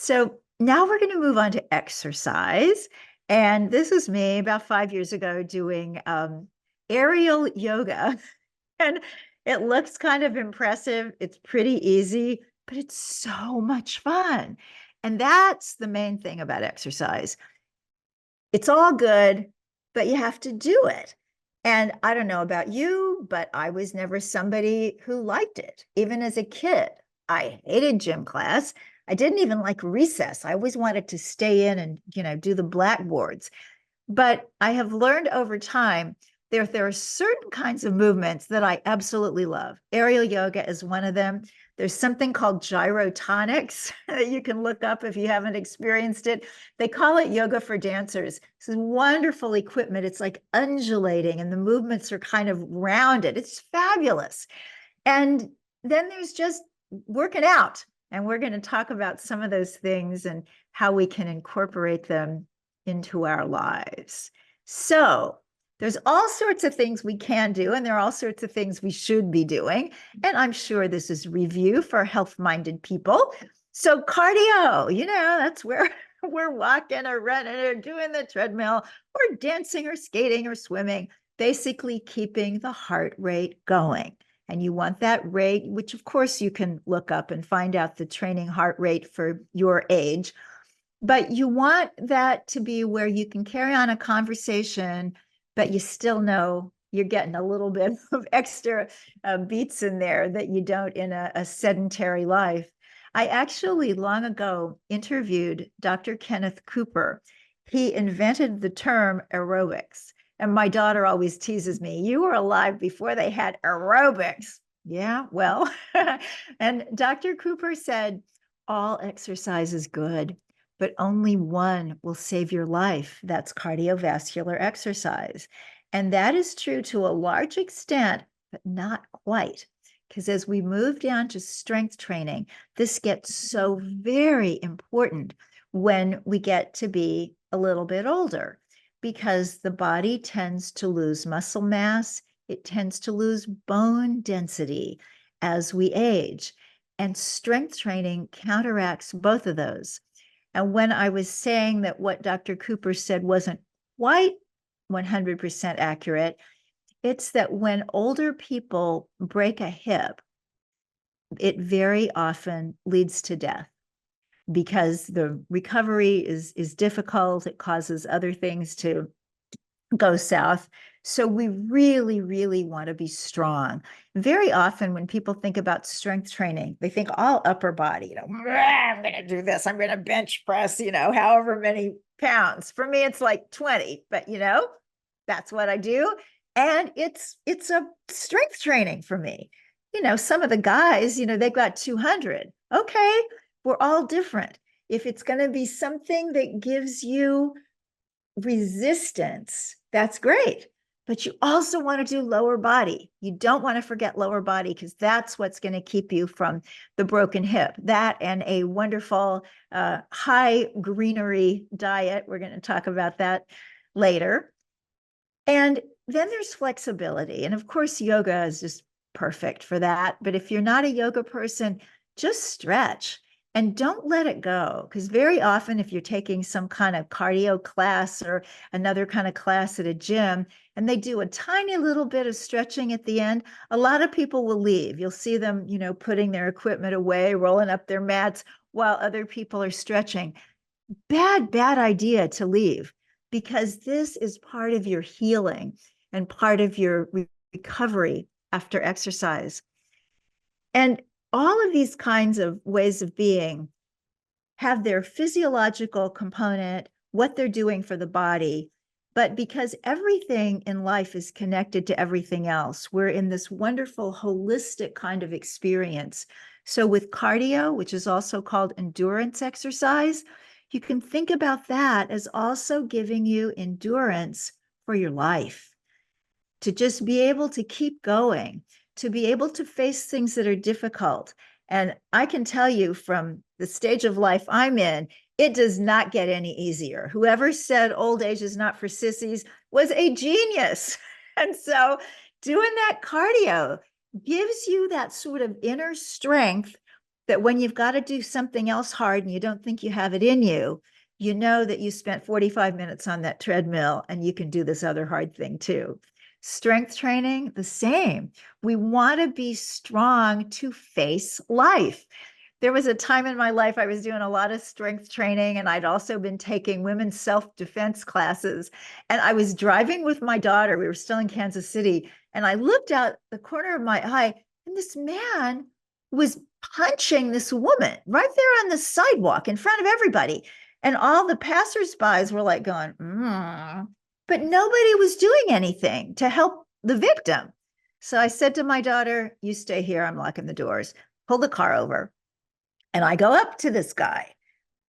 So now we're going to move on to exercise. And this was me about 5 years ago doing aerial yoga. And it looks kind of impressive. It's pretty easy, but it's so much fun. And that's the main thing about exercise. It's all good, but you have to do it. And I don't know about you, but I was never somebody who liked it. Even as a kid, I hated gym class. I didn't even like recess. I always wanted to stay in and, do the blackboards. But I have learned over time there are certain kinds of movements that I absolutely love. Aerial yoga is one of them. There's something called gyrotonics that you can look up if you haven't experienced it. They call it yoga for dancers. This is wonderful equipment. It's like undulating and the movements are kind of rounded. It's fabulous. And then there's just working out. And we're going to talk about some of those things and how we can incorporate them into our lives. So there's all sorts of things we can do, and there are all sorts of things we should be doing. And I'm sure this is review for health-minded people. So cardio, that's where we're walking or running or doing the treadmill or dancing or skating or swimming, basically keeping the heart rate going. And you want that rate, which of course you can look up and find out the training heart rate for your age. But you want that to be where you can carry on a conversation, but you still know you're getting a little bit of extra beats in there that you don't in a sedentary life. I actually long ago interviewed Dr. Kenneth Cooper. He invented the term aerobics. And my daughter always teases me, you were alive before they had aerobics. Yeah, well, and Dr. Cooper said, all exercise is good, but only one will save your life. That's cardiovascular exercise. And that is true to a large extent, but not quite. Because as we move down to strength training, this gets so very important when we get to be a little bit older, because the body tends to lose muscle mass, it tends to lose bone density as we age. And strength training counteracts both of those. And when I was saying that what Dr. Cooper said wasn't quite 100% accurate, it's that when older people break a hip, it very often leads to death because the recovery is difficult. It causes other things to go south. So we really, really want to be strong. Very often when people think about strength training, they think all upper body, I'm going to do this. I'm going to bench press, however many pounds. For me, it's like 20, but that's what I do. And it's a strength training for me. Some of the guys, they've got 200. Okay, we're all different. If it's going to be something that gives you resistance, that's great. But you also want to do lower body. You don't want to forget lower body because that's what's going to keep you from the broken hip. That and a wonderful high greenery diet. We're going to talk about that later. And then there's flexibility. And of course, yoga is just perfect for that. But if you're not a yoga person, just stretch. And don't let it go, because very often if you're taking some kind of cardio class or another kind of class at a gym, and they do a tiny little bit of stretching at the end, a lot of people will leave. You'll see them, putting their equipment away, rolling up their mats while other people are stretching. Bad idea to leave, because this is part of your healing and part of your recovery after exercise. And all of these kinds of ways of being have their physiological component, what they're doing for the body. But because everything in life is connected to everything else, we're in this wonderful holistic kind of experience. So with cardio, which is also called endurance exercise, you can think about that as also giving you endurance for your life, to just be able to keep going, to be able to face things that are difficult. And I can tell you from the stage of life I'm in, it does not get any easier. Whoever said old age is not for sissies was a genius. And so doing that cardio gives you that sort of inner strength that when you've got to do something else hard and you don't think you have it in you, you know that you spent 45 minutes on that treadmill and you can do this other hard thing too. Strength training, the same. We want to be strong to face life. There was a time in my life I was doing a lot of strength training, and I'd also been taking women's self-defense classes. And I was driving with my daughter. We were still in Kansas City. And I looked out the corner of my eye, and this man was punching this woman right there on the sidewalk in front of everybody. And all the passersby were like going, but nobody was doing anything to help the victim. So I said to my daughter, you stay here. I'm locking the doors. Pull the car over. And I go up to this guy,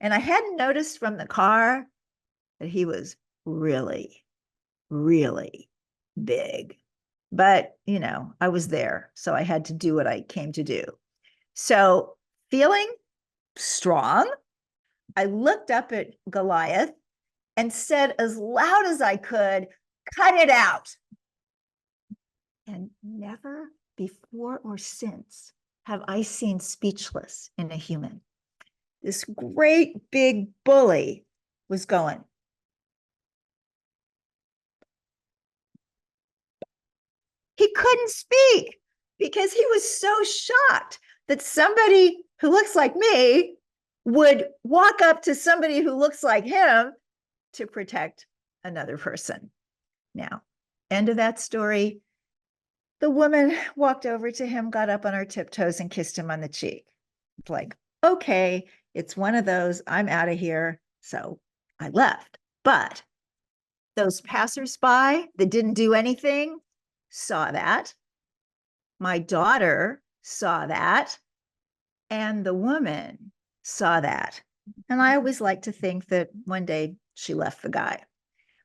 and I hadn't noticed from the car that he was really, really big. But, you know, I was there, so I had to do what I came to do. So feeling strong, I looked up at Goliath and said as loud as I could, cut it out. And never before or since have I seen speechless in a human. This great big bully was going. He couldn't speak because he was so shocked that somebody who looks like me would walk up to somebody who looks like him to protect another person. Now, end of that story. The woman walked over to him, got up on her tiptoes, and kissed him on the cheek. It's like, okay, it's one of those, I'm out of here. So I left. But those passersby that didn't do anything saw that. My daughter saw that. And the woman saw that. And I always like to think that one day she left the guy.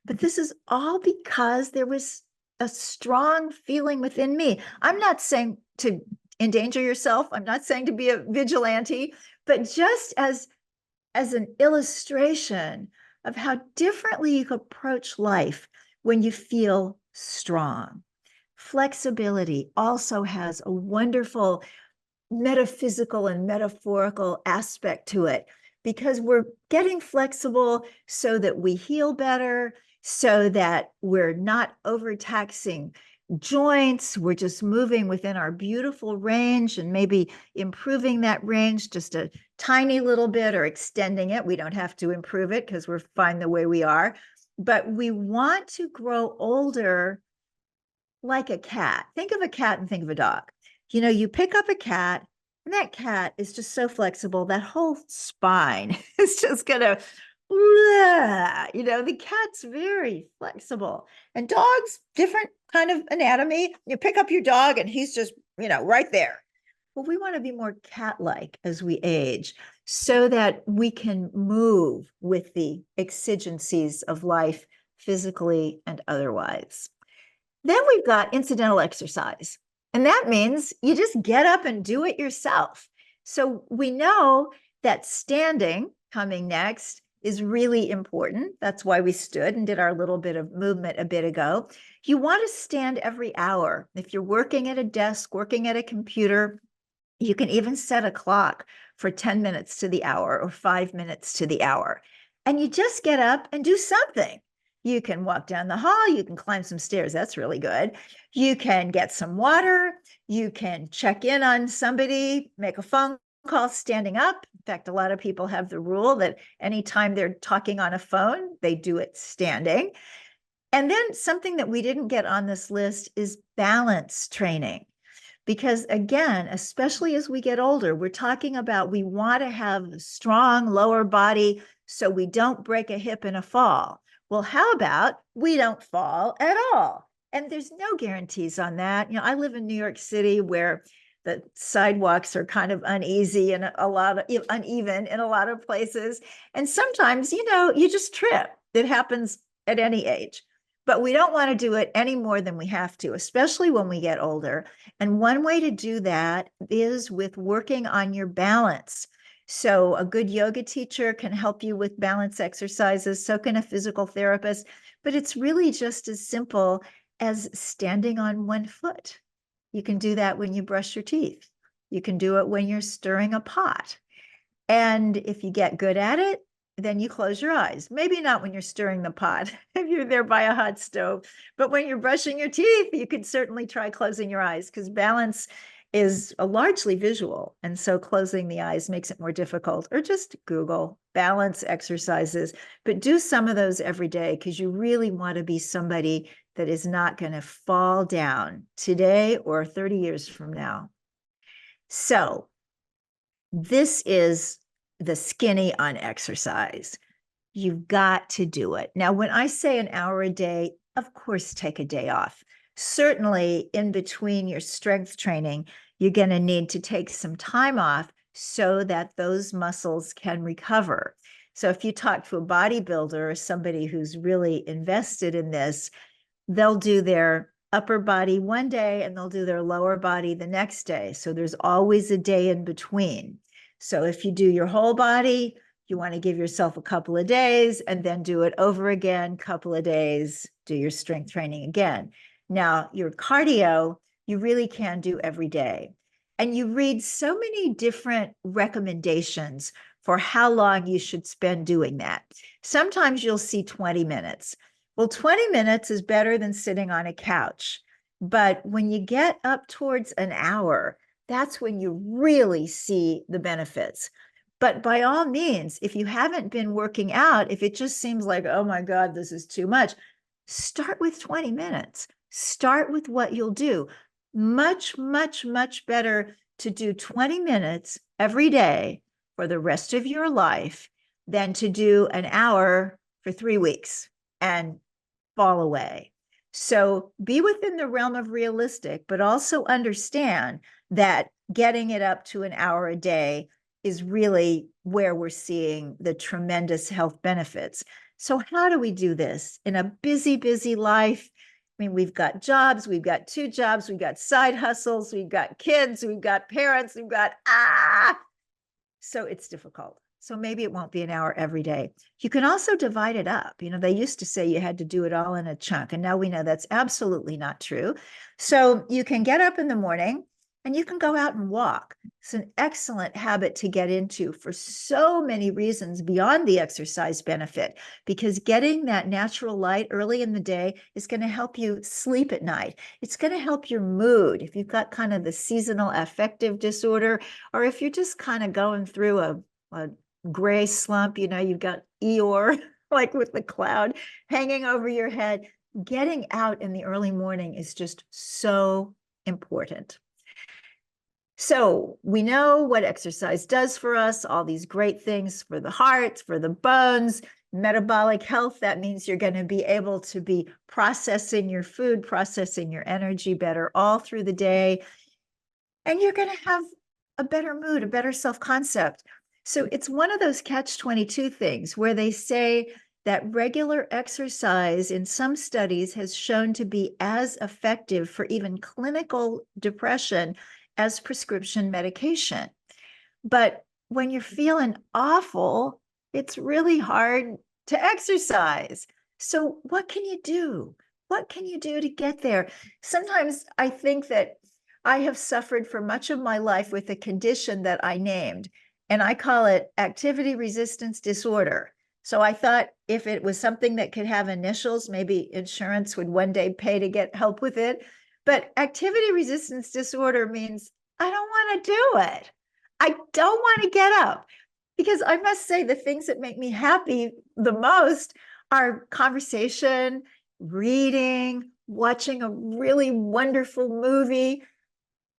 But this is all because there was a strong feeling within me. I'm not saying to endanger yourself. I'm not saying to be a vigilante, but just as an illustration of how differently you can approach life when you feel strong. Flexibility also has a wonderful metaphysical and metaphorical aspect to it, because we're getting flexible so that we heal better, so that we're not overtaxing joints. We're just moving within our beautiful range and maybe improving that range just a tiny little bit or extending it. We don't have to improve it because we're fine the way we are. But we want to grow older like a cat. Think of a cat and think of a dog. You know, you pick up a cat, and that cat is just so flexible. That whole spine is just going to, you know, the cat's very flexible. And dogs, different kind of anatomy. You pick up your dog and he's just, you know, right there. Well, we want to be more cat-like as we age so that we can move with the exigencies of life physically and otherwise. Then we've got incidental exercise. And that means you just get up and do it yourself. So we know that standing, coming next, is really important. That's why we stood and did our little bit of movement a bit ago. You want to stand every hour. If you're working at a desk, working at a computer, you can even set a clock for 10 minutes to the hour or 5 minutes to the hour. And you just get up and do something. You can walk down the hall, you can climb some stairs. That's really good. You can get some water. You can check in on somebody, make a phone call standing up. In fact, a lot of people have the rule that anytime they're talking on a phone, they do it standing. And then something that we didn't get on this list is balance training. Because again, especially as we get older, we're talking about we want to have a strong lower body so we don't break a hip in a fall. Well, how about we don't fall at all? And there's no guarantees on that. You know, I live in New York City where the sidewalks are kind of uneasy and a lot of uneven in a lot of places. And sometimes, you know, you just trip. It happens at any age. But we don't want to do it any more than we have to, especially when we get older. And one way to do that is with working on your balance. So a good yoga teacher can help you with balance exercises, so can a physical therapist, but it's really just as simple as standing on one foot. You can do that when you brush your teeth. You can do it when you're stirring a pot. And if you get good at it, then you close your eyes. Maybe not when you're stirring the pot, if you're there by a hot stove, but when you're brushing your teeth, you could certainly try closing your eyes, because balance is largely visual. And so closing the eyes makes it more difficult. Or just Google balance exercises, but do some of those every day, because you really want to be somebody that is not going to fall down today or 30 years from now. So this is the skinny on exercise. You've got to do it. Now, when I say an hour a day, of course, take a day off. Certainly, in between your strength training, you're going to need to take some time off so that those muscles can recover. So if you talk to a bodybuilder or somebody who's really invested in this, they'll do their upper body one day and they'll do their lower body the next day. So there's always a day in between. So if you do your whole body, you want to give yourself a couple of days and then do it over again, couple of days, do your strength training again. Now, your cardio, you really can do every day. And you read so many different recommendations for how long you should spend doing that. Sometimes you'll see 20 minutes. Well, 20 minutes is better than sitting on a couch. But when you get up towards an hour, that's when you really see the benefits. But by all means, if you haven't been working out, if it just seems like, oh my God, this is too much, start with 20 minutes. Start with what you'll do. Much, much, much better to do 20 minutes every day for the rest of your life than to do an hour for 3 weeks and fall away. So be within the realm of realistic, but also understand that getting it up to an hour a day is really where we're seeing the tremendous health benefits. So how do we do this in a busy, busy life? I mean, we've got jobs, we've got 2 jobs, we've got side hustles, we've got kids, we've got parents, we've got, so it's difficult. So maybe it won't be an hour every day. You can also divide it up. You know, they used to say you had to do it all in a chunk, and now we know that's absolutely not true. So you can get up in the morning and you can go out and walk. It's an excellent habit to get into for so many reasons beyond the exercise benefit, because getting that natural light early in the day is going to help you sleep at night. It's going to help your mood. If you've got kind of the seasonal affective disorder, or if you're just kind of going through a gray slump, you know, you've got Eeyore, like with the cloud hanging over your head, getting out in the early morning is just so important. So we know what exercise does for us, all these great things for the heart, for the bones, metabolic health. That means you're going to be able to be processing your food, processing your energy better all through the day. And you're going to have a better mood, a better self-concept. So it's one of those catch-22 things where they say that regular exercise in some studies has shown to be as effective for even clinical depression as prescription medication. But when you're feeling awful, it's really hard to exercise. So what can you do? What can you do to get there? Sometimes I think that I have suffered for much of my life with a condition that I named, and I call it activity resistance disorder. So I thought if it was something that could have initials, maybe insurance would one day pay to get help with it. But activity resistance disorder means I don't want to do it. I don't want to get up, because I must say the things that make me happy the most are conversation, reading, watching a really wonderful movie,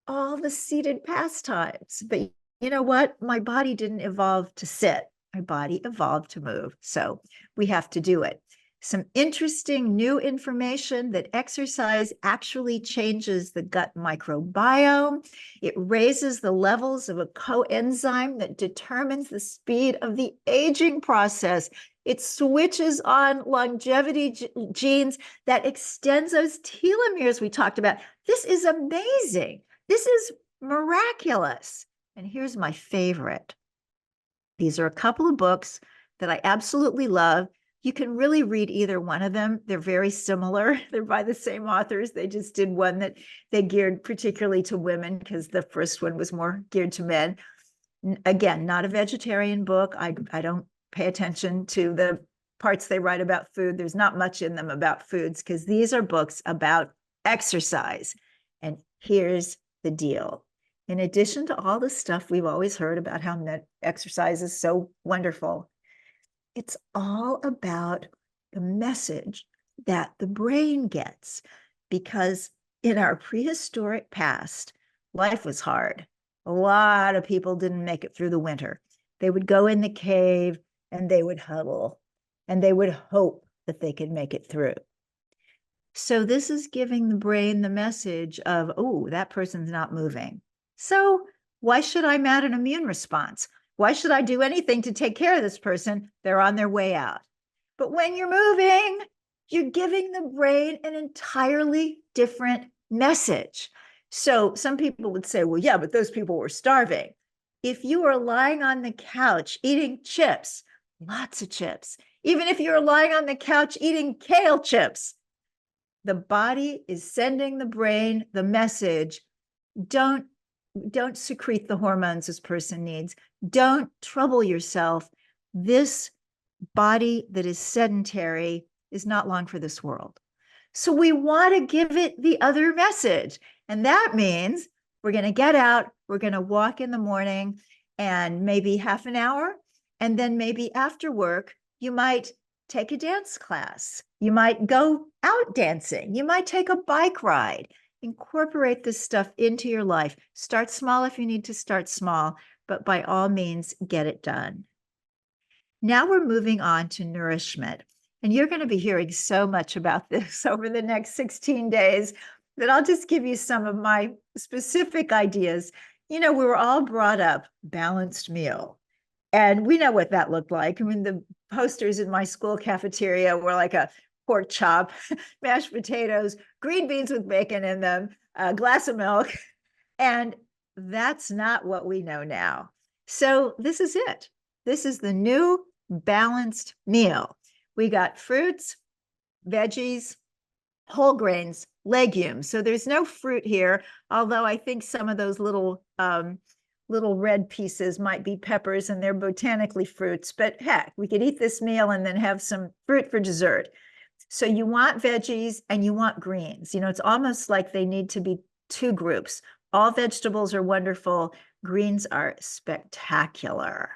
all the seated pastimes. But you know what? My body didn't evolve to sit. My body evolved to move. So we have to do it. Some interesting new information that exercise actually changes the gut microbiome. It raises the levels of a coenzyme that determines the speed of the aging process. It switches on longevity genes that extends those telomeres we talked about. This is amazing. This is miraculous. And here's my favorite. These are a couple of books that I absolutely love. You can really read either one of them. They're very similar. They're by the same authors. They just did one that they geared particularly to women because the first one was more geared to men. Again, not a vegetarian book. I don't pay attention to the parts they write about food. There's not much in them about foods because these are books about exercise. And here's the deal. In addition to all the stuff we've always heard about how exercise is so wonderful, it's all about the message that the brain gets, because in our prehistoric past, life was hard. A lot of people didn't make it through the winter. They would go in the cave and they would huddle and they would hope that they could make it through. So this is giving the brain the message of, oh, that person's not moving. So why should I mount an immune response? Why should I do anything to take care of this person? They're on their way out. But when you're moving, you're giving the brain an entirely different message. So some people would say, well, yeah, but those people were starving. If you are lying on the couch eating chips, lots of chips, even if you're lying on the couch eating kale chips, the body is sending the brain the message, don't secrete the hormones this person needs. Don't trouble yourself. This body that is sedentary is not long for this world. So we want to give it the other message. And that means we're going to get out, we're going to walk in the morning and maybe half an hour. And then maybe after work, you might take a dance class. You might go out dancing. You might take a bike ride. Incorporate this stuff into your life. Start small if you need to start small, but by all means, get it done. Now we're moving on to nourishment. And you're going to be hearing so much about this over the next 16 days that I'll just give you some of my specific ideas. You know, we were all brought up balanced meal. And we know what that looked like. I mean, the posters in my school cafeteria were like a pork chop, mashed potatoes, green beans with bacon in them, a glass of milk. And that's not what we know now. So this is it. This is the new balanced meal. We got fruits, veggies, whole grains, legumes. So there's no fruit here, although I think some of those little red pieces might be peppers and they're botanically fruits. But heck, we could eat this meal and then have some fruit for dessert. So you want veggies and you want greens. You know, it's almost like they need to be two groups. All vegetables are wonderful. Greens are spectacular.